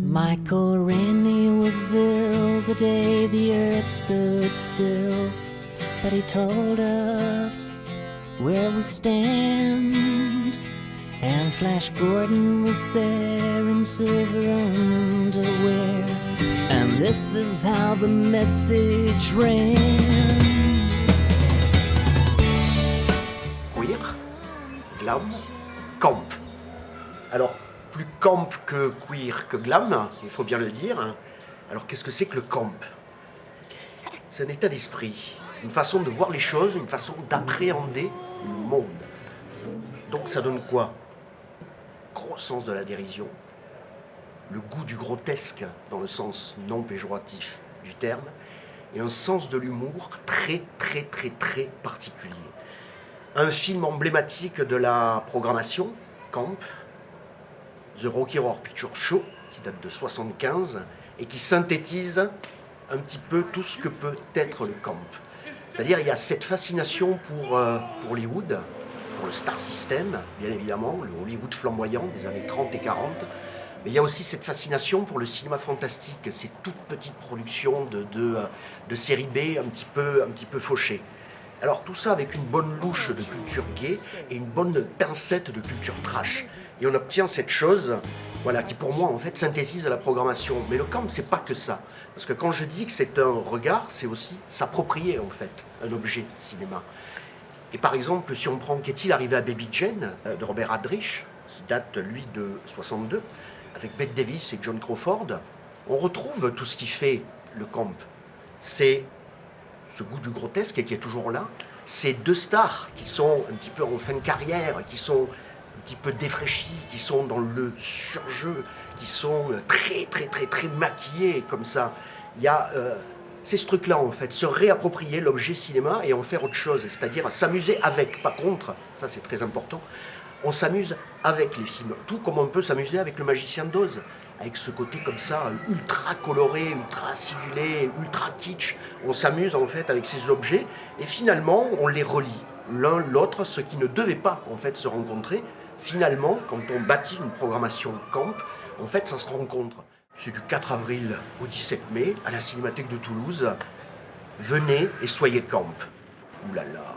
Michael Rennie was ill the day the earth stood still, but he told us where we stand. And Flash Gordon was there in silver underwear, and this is how the message ran. Queer, glam, camp. Alors, plus camp que queer que glam, il faut bien le dire. Alors, qu'est-ce que c'est que le camp? C'est un état d'esprit, une façon de voir les choses, une façon d'appréhender le monde. Donc, ça donne quoi? Gros sens de la dérision, le goût du grotesque dans le sens non péjoratif du terme, et un sens de l'humour très particulier. Un film emblématique de la programmation, Camp, The Rocky Horror Picture Show, qui date de 1975, et qui synthétise un petit peu tout ce que peut être le camp. C'est-à-dire, il y a cette fascination pour Hollywood, pour le Star System, bien évidemment, le Hollywood flamboyant des années 30 et 40. Mais il y a aussi cette fascination pour le cinéma fantastique, ces toutes petites productions de série B un petit peu fauchées. Alors tout ça avec une bonne louche de culture gay et une bonne pincette de culture trash. Et on obtient cette chose, voilà, qui pour moi en fait synthétise la programmation. Mais le camp, c'est pas que ça. Parce que quand je dis que c'est un regard, c'est aussi s'approprier en fait un objet cinéma. Et par exemple, si on prend Qu'est-il arrivé à Baby Jane de Robert Aldrich, qui date lui de 62, avec Bette Davis et John Crawford, on retrouve tout ce qui fait le camp. C'est ce goût du grotesque qui est toujours là. Ces deux stars qui sont un petit peu en fin de carrière, qui sont un petit peu défraîchis, qui sont dans le surjeu, qui sont très maquillés comme ça. Il y a c'est ce truc-là en fait, se réapproprier l'objet cinéma et en faire autre chose, c'est-à-dire s'amuser avec, pas contre, ça c'est très important. On s'amuse avec les films, tout comme on peut s'amuser avec Le Magicien d'Oz, avec ce côté comme ça, ultra coloré, ultra acidulé, ultra kitsch. On s'amuse en fait avec ces objets et finalement on les relie l'un l'autre, ce qui ne devait pas en fait se rencontrer. Finalement, quand on bâtit une programmation camp, en fait ça se rencontre. C'est du 4 avril au 17 mai à la Cinémathèque de Toulouse. Venez et soyez camp. Ouh là là.